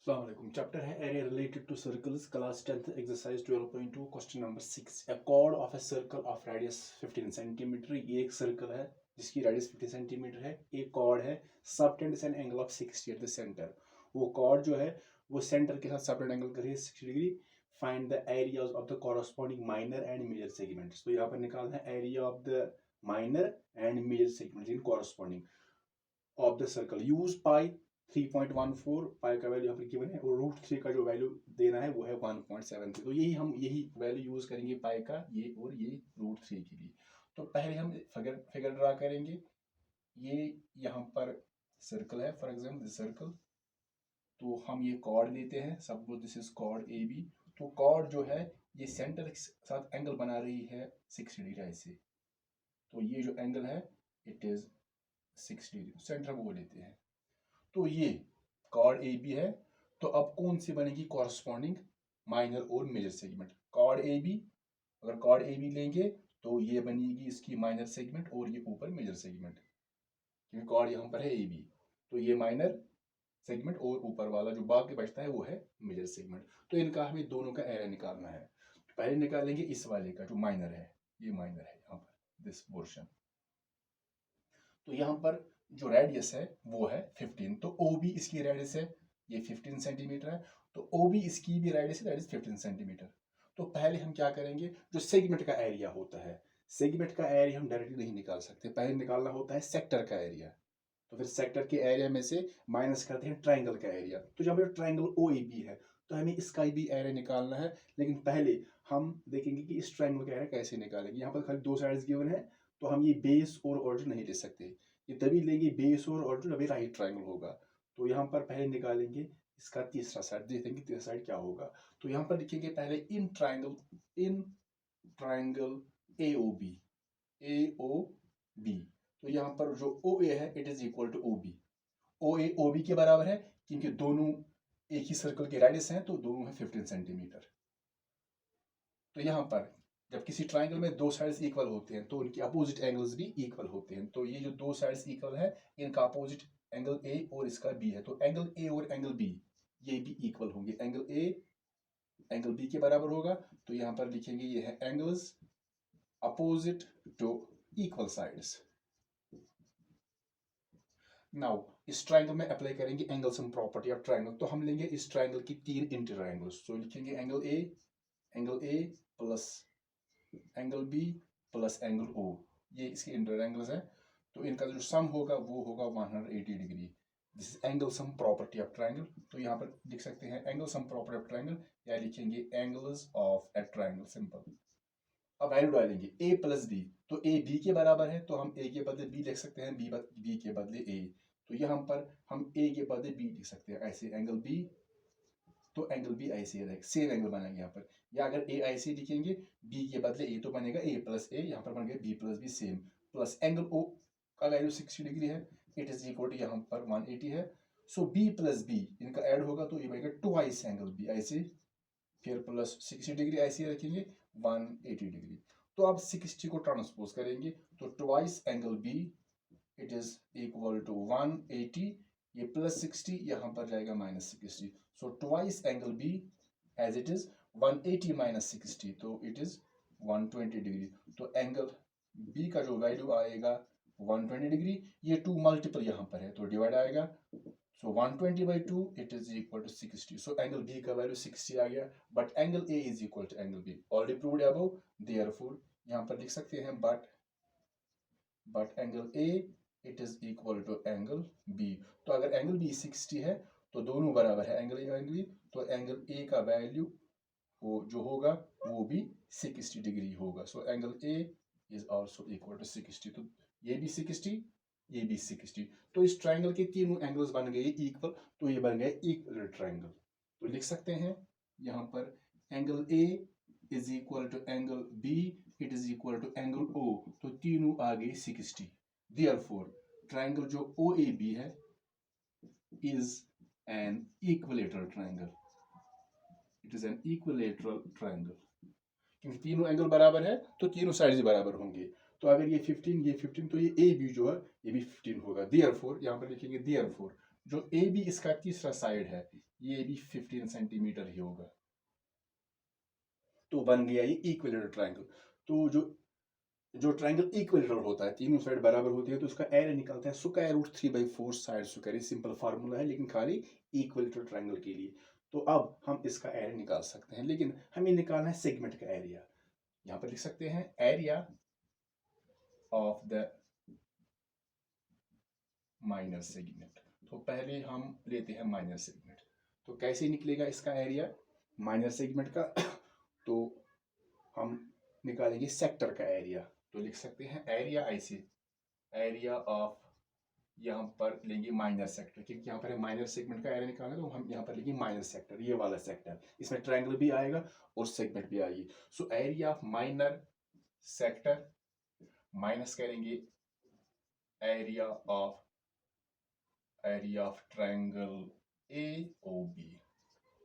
Assalamualaikum. Chapter है area related to circles. Class 10th exercise 12.2 question number 6. A chord of a circle of radius 15 centimeter. ये एक circle है जिसकी radius 15 centimeter है. एक chord है subtends an angle of 60 at the center. वो chord जो है वो center के साथ subtend angle कर रही है 60 degree. Find the areas of the corresponding minor and major segments. तो यहाँ पर निकालना है area of the minor and major segments in corresponding of the circle. Use pi 3.14 पाई का वैल्यू यहाँ पर गिवन है और √3 का जो वैल्यू देना है वो है 1.73. तो यही वैल्यू यूज करेंगे पाई का ये और ये √3 के लिए. तो पहले हम फिगर ड्रा करेंगे. ये यहाँ पर सर्कल है, फॉर एग्जाम्पल सर्कल. तो हम ये कॉर्ड लेते हैं, suppose this is chord A B. तो कॉर्ड जो है ये सेंटर के साथ एंगल बना रही है 60 डिग्री ऐसे. तो ये जो एंगल है इट इज 60 डिग्री, सेंटर वो लेते हैं. तो ये कॉर्ड ए बी है. तो अब कौन सी बनेगी कॉरस्पॉन्डिंग माइनर और major segment. Chord A B, अगर कॉर्ड ए बी लेंगे तो ये बनेगी इसकी माइनर सेगमेंट और ये ऊपर मेजर सेगमेंट, क्योंकि कॉर्ड यहाँ पर है ए बी. तो ये माइनर सेगमेंट और ऊपर वाला जो बाकी बचता है वो है मेजर सेगमेंट. तो इनका हमें दोनों का एरिया निकालना है. तो पहले निकालेंगे इस वाले का जो माइनर है. ये माइनर है यहाँ पर दिस पोर्शन. तो यहाँ पर जो रेडियस है वो है 15. तो ओ बी इसकी रेडियस है, ये 15 सेंटीमीटर है. तो ओ बी इसकी भी रेडियस है, दैट इज 15 सेंटीमीटर. तो पहले हम क्या करेंगे, जो सेगमेंट का एरिया होता है, सेगमेंट का एरिया हम डायरेक्टली नहीं निकाल सकते, पहले निकालना होता है सेक्टर का एरिया. तो फिर सेक्टर के एरिया में से माइनस करते हैं ट्राइंगल का एरिया. तो जब ये ट्राइंगल ओ ए बी है तो हमें इसका भी एरिया निकालना है. लेकिन पहले हम देखेंगे कि इस ट्राइंगल का एरिया कैसे निकालेंगे. यहाँ पर खाली दो साइड्स गिवन है, तो हम ये बेस और ऑरिजिन नहीं ले सकते. ये तभी लेंगे बेस और ऑरिजिन जब ये राइट ट्राइंगल होगा. तो यहाँ पर पहले निकालेंगे इसका तीसरा साइड, देखेंगे तीसरा साइड क्या होगा. तो यहाँ पर लिखेंगे पहले in triangle A O B. तो यहाँ पर जो ओ ए है it is equal to O B. O A O B के बराबर है क्योंकि दोनों एक ही सर्कल के रेडियस हैं, तो दोनों है 15 सेंटीमीटर. तो यहाँ पर जब किसी ट्राइंगल में दो साइड्स इक्वल होते हैं तो उनके अपोजिट एंगल्स भी इक्वल होते हैं. तो ये जो दो साइड्स इक्वल है इनका अपोजिट एंगल ए और इसका बी है. तो एंगल ए और एंगल बी ये भी इक्वल होंगे. एंगल ए एंगल बी के बराबर होगा. तो यहाँ पर लिखेंगे ये है angles opposite to equal sides. Now इस ट्राइंगल में अप्लाई करेंगे angle sum property of triangle. तो हम लेंगे इस ट्राइंगल की तीन इंटीरियर एंगल्स. तो लिखेंगे angle A plus angle B plus angle O. ये इसके इंटीरियर एंगल्स है. तो इनका जो सम होगा वो होगा 180 degree. This is angle sum property of triangle. तो यहाँ पर लिख सकते हैं angle sum property of triangle या लिखेंगे angles of A triangle, simple. अब वैल्यू डालेंगे a प्लस बी. तो a b के बराबर है तो हम a के बदले b लिख सकते हैं, b के बदले a. तो यहाँ पर हम a के बदले b लिख सकते हैं ऐसे एंगल b. तो एंगल b ऐसे रहेगा, सेम एंगल बनेगा यहाँ पर. या अगर a ऐसे लिखेंगे b के बदले a तो बनेगा a प्लस a. यहाँ पर बन गया b plus b same. Plus angle o का वैल्यू 60 डिग्री है, इट इज इक्वल टू यहाँ पर 180 है. सो b प्लस b इनका ऐड होगा तो ये बनेगा ट्वाइस एंगल b ऐसे. फिर प्लस 60 डिग्री ऐसे रखेंगे 180 डिग्री. तो अब 60 को ट्रांसपोज करेंगे तो twice angle B it is equal to 180. ये प्लस 60 यहाँ पर जाएगा minus 60. So twice angle B as it is 180 minus 60 तो इट इज 120 डिग्री. तो एंगल बी का जो वैल्यू आएगा 120 डिग्री. ये 2 मल्टीपल यहाँ पर है तो डिवाइड आएगा. So 120 by 2 it is equal to 60. So angle B का वैल्यू 60 आ गया. But angle A is equal to angle B. Already proved above. Therefore यहाँ पर लिख सकते हैं but angle A it is equal to angle B. तो अगर angle B 60 है तो दोनों बराबर है angle A और angle B. तो angle A का वैल्यू जो होगा वो भी 60 डिग्री होगा. So angle A is also equal to 60. तो ये भी 60, ये भी 60. तो इस ट्राइंगल के तीनों एंगल्स बन गए इक्वल. तो ये बन गए इक्वल ट्राइंगल. तो लिख सकते हैं यहाँ पर angle A is equal to angle B it is equal to angle O. तो तीनों आ गए 60. देयरफॉर ट्राइंगल जो OAB है is an equilateral triangle. It is an equilateral triangle. क्योंकि तीनों एंगल बराबर है तो तीनों साइड्स बराबर होंगे. तो अगर ये 15 ये 15 तो ये ए बी जो है ये भी 15 होगा. देयरफॉर यहाँ पर लिखेंगे देयरफॉर जो ए बी इसका तीसरा साइड है ये भी 15 सेंटीमीटर ही होगा। तो बन गया ये इक्विलेटरल ट्रायंगल। तो जो ट्रायंगल इक्विलेटरल होता है, तीनों साइड बराबर होती है, तो उसका एरिया निकलता है square root 3/4 side square. Simple formula है लेकिन खाली इक्विलेटरल ट्रायंगल के लिए। तो अब हम इसका एरिया निकाल सकते हैं, लेकिन हमें निकालना है सेगमेंट का एरिया। यहां पर लिख सकते हैं area of the minor segment. तो पहले हम लेते हैं माइनर सेगमेंट। तो कैसे निकलेगा इसका एरिया माइनर सेगमेंट का? तो हम निकालेंगे सेक्टर का एरिया। तो लिख सकते हैं एरिया ऐसे, एरिया ऑफ, यहाँ पर लेंगे माइनर सेक्टर, क्योंकि यहाँ पर है माइनर सेगमेंट का एरिया निकालना, तो हम यहाँ पर लेंगे माइनर सेक्टर, ये वाला सेक्टर। इसमें ट्रायंगल भी आएगा और सेगमेंट भी आएगी। सो area of minor sector minus करेंगे एरिया ऑफ ट्रायंगल AOB।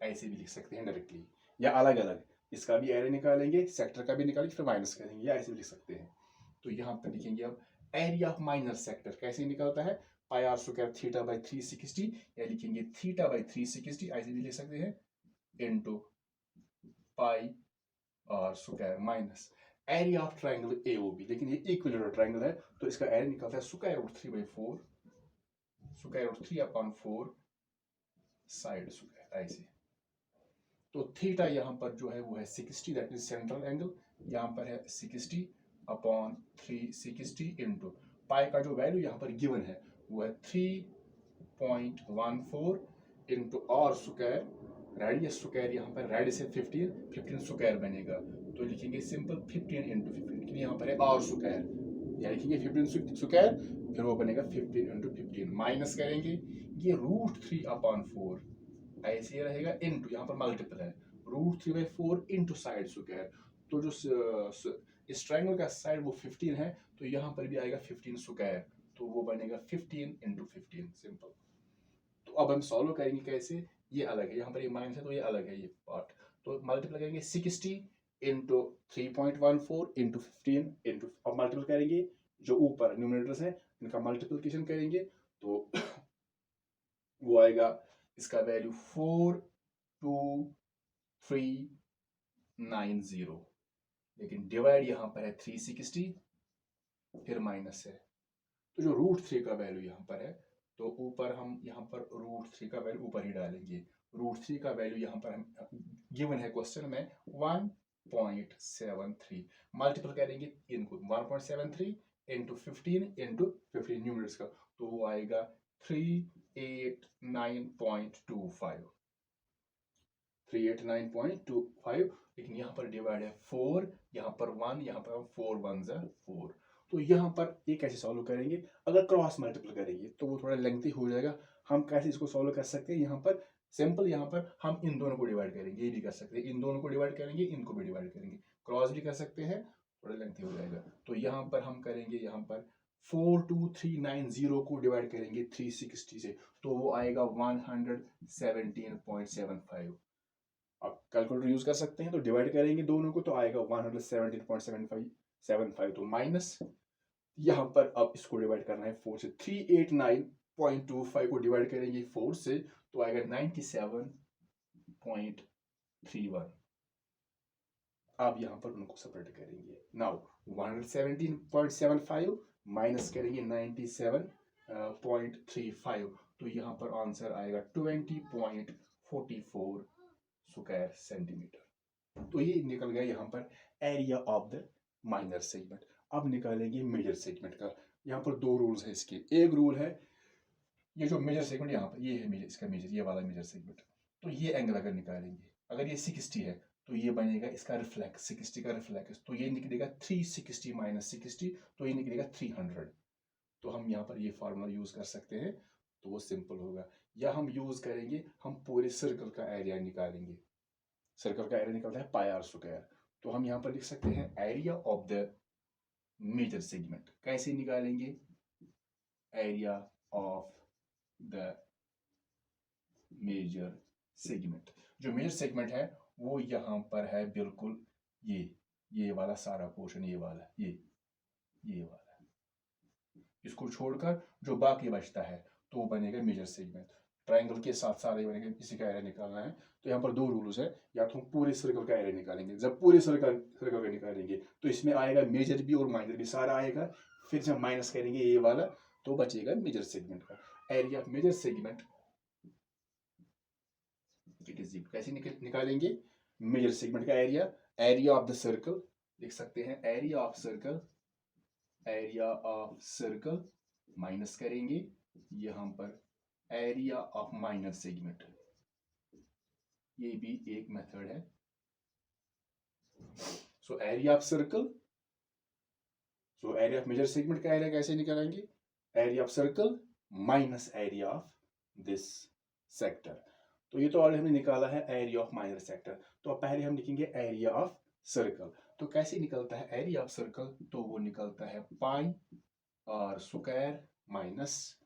ऐसे भी लिख सकते हैं डायरेक्टली, या अलग अलग, इसका भी एरिया निकालेंगे, सेक्टर का भी निकालेंगे, फिर माइनस करेंगे, या ऐसे भी लिख सकते हैं। तो यहाँ पर लिखेंगे अब एरिया ऑफ माइनर सेक्टर कैसे निकलता है, pi r square theta by 360, या लिखेंगे थीटा बाई 360, ऐसे भी लिख सकते हैं, into pi r square minus area of triangle AOB। लेकिन ये इक्विलेटरल ट्रायंगल है, तो इसका एरिया निकलता है square root 3/4, square root 3/4 side square ऐसे। तो थीटा यहाँ पर जो है वो है 60, दैट इज सेंट्रल एंगल। यहाँ पर है 60/360 इंटू पाई का जो वैल्यू यहाँ पर गिवन है वो है 3.14 into r square, radius square, यहाँ पर रेडियस है 15 स्क्वायर बनेगा। तो लिखेंगे सिंपल 15 इंटू 15, लेकिन यहाँ पर है आर स्क्वायर, या लिखेंगे 15 स्क्वायर, फिर वो बनेगा 15 इंटू 15, माइनस करेंगे ये √3/4 ऐसे रहेगा, इंटू यहाँ पर मल्टीपल है √3/4 इंटू साइड स्क्वायर। तो जो इस ट्रायंगल का साइड वो 15 है, तो यहाँ पर भी आएगा 15 स्क्वायर, तो वो बनेगा 15 इंटू 15 सिंपल। तो अब हम सॉल्व करेंगे कैसे, ये अलग है, यहाँ पर ये माइनस है तो ये अलग है ये पार्ट। तो मल्टीपल करेंगे 60 इंटू 3.14 इंटू 15 इंटू, अब मल्टीपल करेंगे जो ऊपर न्यूमरेटर्स है इनका मल्टीप्लिकेशन करेंगे, तो वो आएगा इसका वैल्यू 42390, लेकिन डिवाइड यहाँ पर है 360, फिर माइनस है, तो जो √3 का वैल्यू यहाँ पर है, तो ऊपर हम यहाँ पर √3 का वैल्यू ऊपर ही डालेंगे। √3 का वैल्यू यहाँ पर हम गिवन है क्वेश्चन में 1.73, मल्टीपल करेंगे इनको 1.73 इंटू 15 इंटू 15 न्यूमरेटर्स का, तो वो आएगा 389.25, 389.25, लेकिन यहाँ पर डिवाइड है 4, यहाँ पर 1, यहाँ पर 4 1 4। तो यहाँ पर ये कैसे सॉल्व करेंगे, अगर क्रॉस मल्टीपल करेंगे तो वो थोड़ा लेंथी हो जाएगा। हम कैसे इसको सॉल्व कर सकते हैं, यहाँ पर सिंपल, यहाँ पर हम इन दोनों को डिवाइड करेंगे, ये भी कर सकते हैं, इन दोनों को डिवाइड करेंगे, इनको भी डिवाइड करेंगे, क्रॉस भी कर सकते हैं, थोड़ा लेंथी हो जाएगा। तो यहाँ पर हम करेंगे, यहाँ पर 42390 को डिवाइड करेंगे 360 से, तो वो आएगा 117.75। आप कैलकुलेटर यूज कर सकते हैं, तो डिवाइड करेंगे दोनों को तो आएगा 117.75, तो माइनस, यहाँ पर अब इसको डिवाइड करना है 4 से, 389.25 को डिवाइड करेंगे 4 से, तो आएगा 97.31। अब यहाँ पर उनको सेपरेट करेंगे, नाउ 117.75 माइनस करेंगे 97.35, तो यहाँ पर आंसर आएगा 20.44 स्क्वायर सेंटीमीटर। तो ये निकल गया यहाँ पर area of the minor segment. अब निकालेंगे मेजर सेगमेंट का। यहाँ पर दो रूल्स है इसके, एक रूल है ये जो मेजर सेगमेंट यहाँ पर ये है मेजर, इसका मेजर, ये वाला मेजर सेगमेंट, तो ये एंगल अगर निकालेंगे, अगर ये 60 है तो ये बनेगा इसका रिफ्लेक्स, 60 का रिफ्लेक्स, तो ये निकलेगा 360 माइनस 60, तो ये निकलेगा 300। तो हम यहाँ पर ये फार्मूला यूज कर सकते हैं, तो वो सिंपल होगा, या हम यूज करेंगे, हम पूरे सर्कल का एरिया निकालेंगे। सर्कल का एरिया निकलता है पाई आर स्क्वायर, तो हम यहाँ पर लिख सकते हैं area of the major segment. कैसे निकालेंगे, area of the major segment, जो मेजर सेगमेंट है वो यहाँ पर है बिल्कुल, ये वाला सारा पोर्शन, ये वाला, ये वाला, इसको छोड़कर जो बाकी बचता है तो वो बनेगा मेजर सेगमेंट। ट्राइंगल के साथ साथ इसी का एरिया निकालना है। तो यहाँ पर दो रूल्स है, या तो हम पूरे सर्कल का एरिया निकालेंगे, जब पूरे सर्कल का निकालेंगे तो इसमें आएगा मेजर भी और माइनर भी सारा आएगा, फिर जब माइनस करेंगे ये वाला तो बचेगा मेजर सेगमेंट का area of major segment. It is कैसे निकालेंगे मेजर सेगमेंट का area, area of the circle लिख सकते हैं, एरिया ऑफ सर्कल माइनस करेंगे यहां पर एरिया ऑफ माइनर सेगमेंट, ये भी एक मेथड है। So area of circle, so area of major segment का एरिया कैसे निकालेंगे, area of circle minus area of this sector. तो ये तो ऑलरेडी हमने निकाला है एरिया ऑफ माइनर सेक्टर। तो अब पहले हम लिखेंगे एरिया ऑफ सर्कल। तो कैसे निकलता है एरिया ऑफ सर्कल, तो वो निकलता है pi r square minus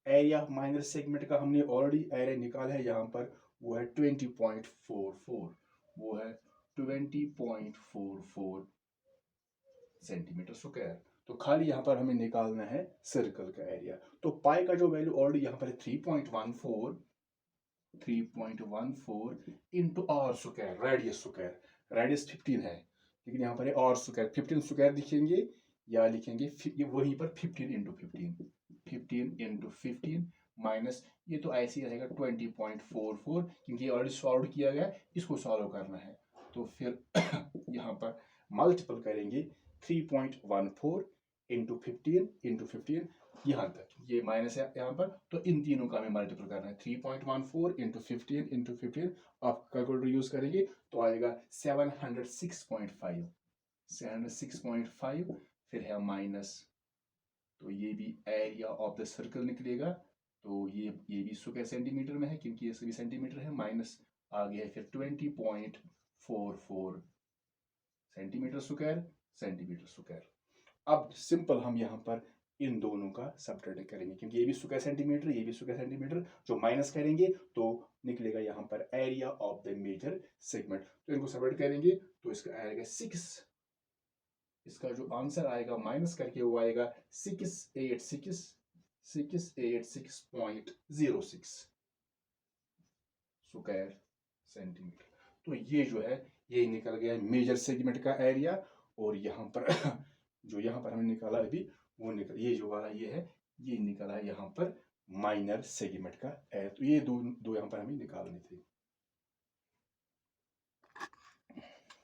area of minor segment का हमने ऑलरेडी एरिया निकाला है यहाँ पर, वो है 20.44, वो है 20.44 सेंटीमीटर स्क्वायर। तो खाली यहाँ पर हमें निकालना है सर्कल का एरिया। तो पाई का जो वैल्यू ऑलरेडी यहाँ पर 3.14 into r square, radius square, radius 15 है लेकिन यहाँ पर आर स्क्वायर 15 स्क्वायर लिखेंगे, या लिखेंगे वहीं पर 15 इंटू 15 माइनस, ये तो ऐसे ही रहेगा 20.44 क्योंकि ये ऑलरेडी सॉल्व किया गया, इसको सॉल्व करना है। तो फिर यहाँ पर मल्टीपल करेंगे 3.14 इंटू 15 यहाँ तक, ये माइनस है यहाँ पर, तो इन तीनों का हमें मल्टीपल करना है 3.14 इंटू 15 आप कैलकुलेटर यूज करेंगे तो आएगा 706.5, फिर है माइनस, तो ये भी एरिया ऑफ द सर्कल निकलेगा। तो ये भी स्क्वायर सेंटीमीटर में है क्योंकि ये सभी सेंटीमीटर है, माइनस आगे है फिर 20.44 सेंटीमीटर स्क्वायर। अब सिंपल हम यहाँ पर इन दोनों का सब्ट्रैक्ट करेंगे क्योंकि ये भी स्क्वायर सेंटीमीटर, ये भी स्क्वायर सेंटीमीटर, जो माइनस करेंगे तो निकलेगा यहाँ पर area of the major segment. तो इनको सब्ट्रैक्ट करेंगे तो इसका आएगा 6, इसका जो आंसर आएगा माइनस करके वो आएगा 686.06 स्क्वायर सेंटीमीटर। तो ये जो है ये निकल गया मेजर सेगमेंट का एरिया, और यहाँ पर जो यहाँ पर हमने निकाला अभी वो निकल, ये जो वाला ये है ये निकला है यहाँ पर माइनर सेगमेंट का एरिया। तो ये दो यहाँ पर हमें निकालने थे।